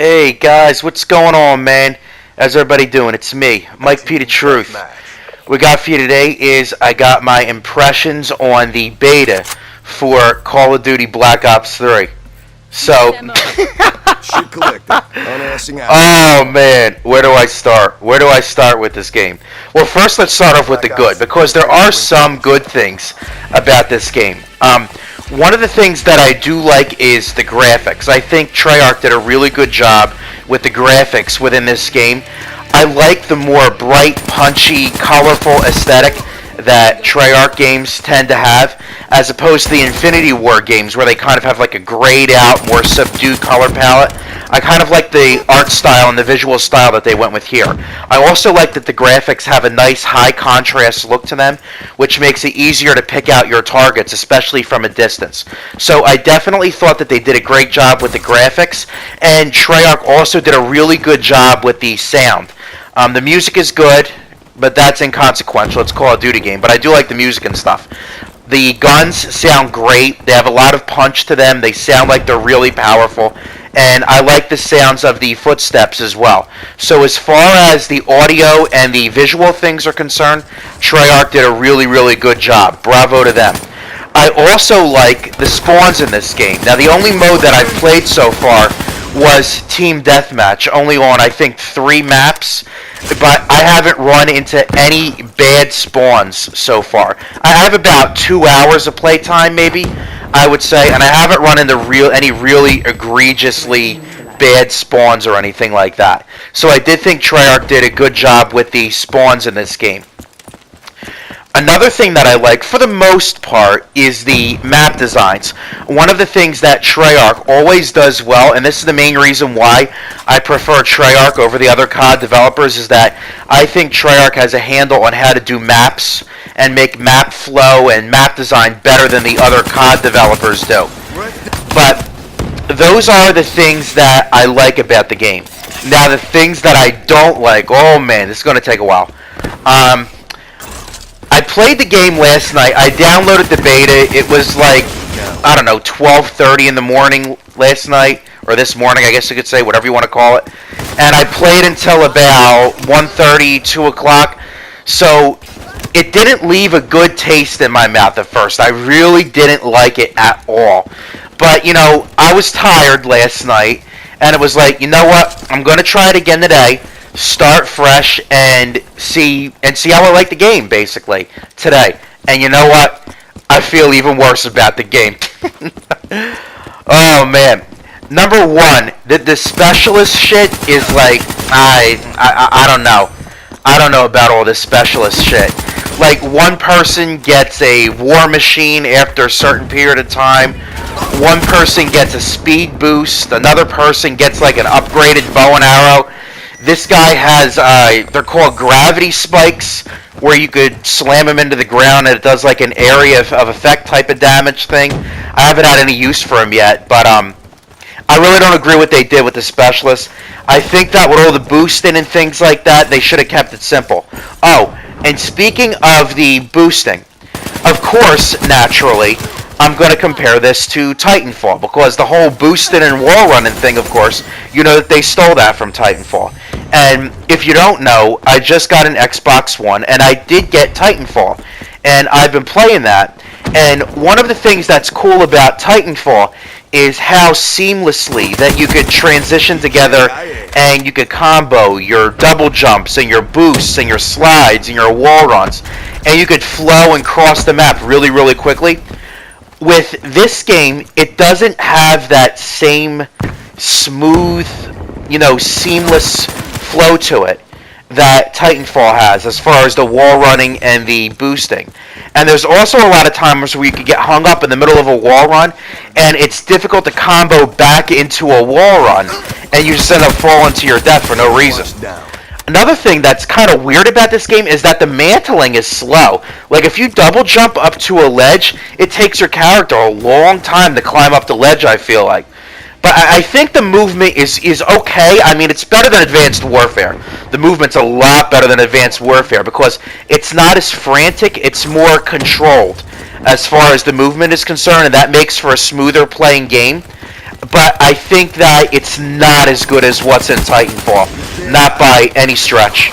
Hey guys, what's going on, man? How's everybody doing? It's me, Mike P. The Truth. What we got for you today is I got my impressions on the beta for Call of Duty Black Ops 3. So, Shit collector, unassing out. oh man, where do I start? Where do I start with this game? Well, first let's start off with the good, because there are some good things about this game. One of the things that I do like is the graphics. I think Treyarch did a really good job with the graphics within this game. I like the more bright, punchy, colorful aesthetic that Treyarch games tend to have, as opposed to the Infinity War games where they kind of have like a grayed out, more subdued color palette. I kind of like the art style and the visual style that they went with here. I also like that the graphics have a nice high contrast look to them, which makes it easier to pick out your targets, especially from a distance. So I definitely thought that they did a great job with the graphics, and Treyarch also did a really good job with the sound. The music is good, but that's inconsequential. It's a Call of Duty game, but I do like the music and stuff. The guns sound great. They have a lot of punch to them. They sound like they're really powerful. And I like the sounds of the footsteps as well. So as far as the audio and the visual things are concerned, Treyarch did a really, really good job. Bravo to them. I also like the spawns in this game. Now, the only mode that I've played so far was Team Deathmatch, only on, I think, 3 maps. But I haven't run into any bad spawns so far. I have about 2 hours of playtime, maybe, I would say, and I haven't run into any really egregiously bad spawns or anything like that. So I did think Treyarch did a good job with the spawns in this game. Another thing that I like, for the most part, is the map designs. One of the things that Treyarch always does well, and this is the main reason why I prefer Treyarch over the other COD developers, is that I think Treyarch has a handle on how to do maps and make map flow and map design better than the other COD developers do. But those are the things that I like about the game. Now, the things that I don't like, oh man, this is going to take a while. I played the game last night. I downloaded the beta. It was like, I don't know, 12:30 in the morning last night, or this morning, I guess you could say, whatever you want to call it. And I played until about 1:30, 2 o'clock. So it didn't leave a good taste in my mouth at first. I really didn't like it at all. But, you know, I was tired last night, and it was like, you know what? I'm going to try it again today. Start fresh and see how I like the game, basically, today. And you know what? I feel even worse about the game. Oh man. Number one, the specialist shit is like, I don't know. I don't know about all this specialist shit. Like, one person gets a war machine after a certain period of time. One person gets a speed boost. Another person gets like an upgraded bow and arrow. This guy has, they're called gravity spikes, where you could slam him into the ground and it does like an area of effect type of damage thing. I haven't had any use for him yet, but I really don't agree what they did with the specialists. I think that with all the boosting and things like that, they should have kept it simple. Oh, and speaking of the boosting, of course, naturally, I'm going to compare this to Titanfall, because the whole boosting and wall running thing, of course, you know that they stole that from Titanfall. And if you don't know, I just got an Xbox One, and I did get Titanfall, and I've been playing that. And one of the things that's cool about Titanfall is how seamlessly that you could transition together and you could combo your double jumps and your boosts and your slides and your wall runs, and you could flow and cross the map really, really quickly. With this game, it doesn't have that same smooth, you know, seamless flow to it that Titanfall has as far as the wall running and the boosting. And there's also a lot of times where you could get hung up in the middle of a wall run, and it's difficult to combo back into a wall run, and you just end up falling to your death for no reason. Another thing that's kind of weird about this game is that the mantling is slow. Like, if you double jump up to a ledge, it takes your character a long time to climb up the ledge, I feel like. But I think the movement is okay. I mean, it's better than Advanced Warfare. The movement's a lot better than Advanced Warfare because it's not as frantic, it's more controlled as far as the movement is concerned, and that makes for a smoother playing game. but I think that it's not as good as what's in Titanfall. Not by any stretch.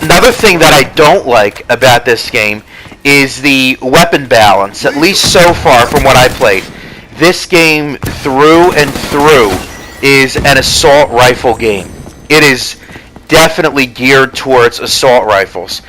Another thing that I don't like about this game is the weapon balance, at least so far from what I played. This game, through and through, is an assault rifle game. It is definitely geared towards assault rifles.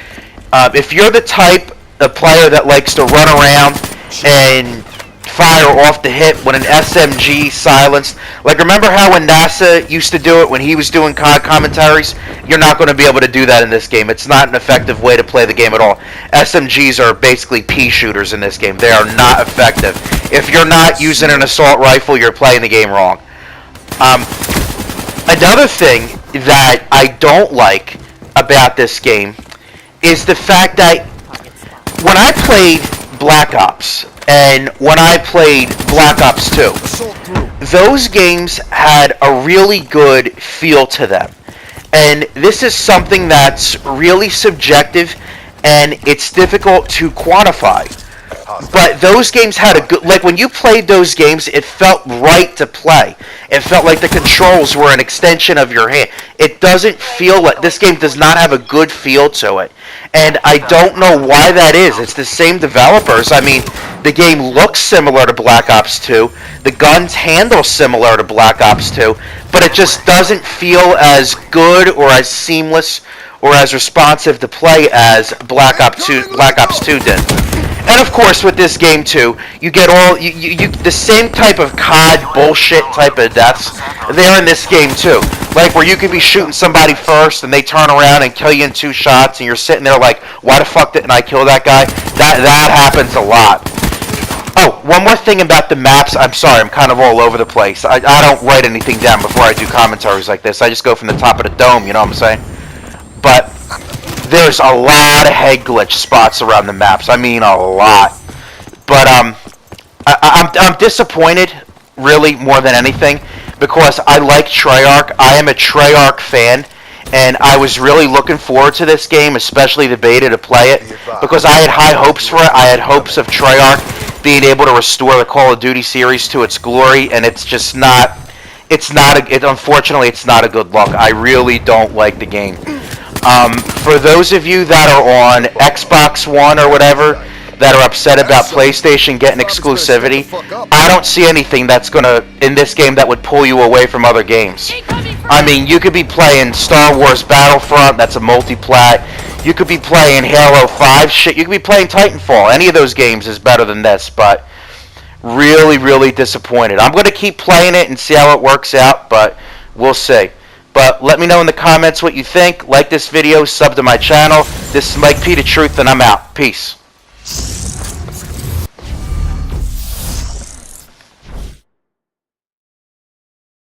If you're the type of player that likes to run around and fire off the hip when an SMG silenced, like remember how when NASA used to do it when he was doing COD commentaries? You're not going to be able to do that in this game. It's not an effective way to play the game at all. SMGs are basically pea shooters in this game. They are not effective. If you're not using an assault rifle, you're playing the game wrong. Another thing that I don't like about this game is the fact that when I played Black Ops and when I played Black Ops 2, those games had a really good feel to them. And this is something that's really subjective and it's difficult to quantify. But those games had a good, like when you played those games, it felt right to play. It felt like the controls were an extension of your hand. It doesn't feel like, this game does not have a good feel to it. And I don't know why that is. It's the same developers. I mean, the game looks similar to Black Ops 2. The guns handle similar to Black Ops 2. But it just doesn't feel as good or as seamless or as responsive to play as Black Ops 2 did. And of course, with this game too, you get all the same type of COD bullshit type of deaths there in this game too. Like where you could be shooting somebody first and they turn around and kill you in 2 shots, and you're sitting there like, why the fuck didn't I kill that guy? That happens a lot. Oh, one more thing about the maps. I'm sorry, I'm kind of all over the place. I don't write anything down before I do commentaries like this. I just go from the top of the dome. You know what I'm saying? But there's a lot of head glitch spots around the maps. I mean, a lot. But I'm disappointed, really, more than anything, because I like Treyarch. I am a Treyarch fan, and I was really looking forward to this game, especially the beta, to play it, because I had high hopes for it. I had hopes of Treyarch being able to restore the Call of Duty series to its glory, and it's just not. Unfortunately, it's not a good look. I really don't like the game. For those of you that are on Xbox One or whatever, that are upset about PlayStation getting exclusivity, I don't see anything that's in this game that would pull you away from other games. I mean, you could be playing Star Wars Battlefront, that's a multi-plat. You could be playing Halo 5, shit. You could be playing Titanfall. Any of those games is better than this, but really, really disappointed. I'm going to keep playing it and see how it works out, but we'll see. But let me know in the comments what you think. Like this video, sub to my channel. This is Mike P. The Truth, and I'm out. Peace.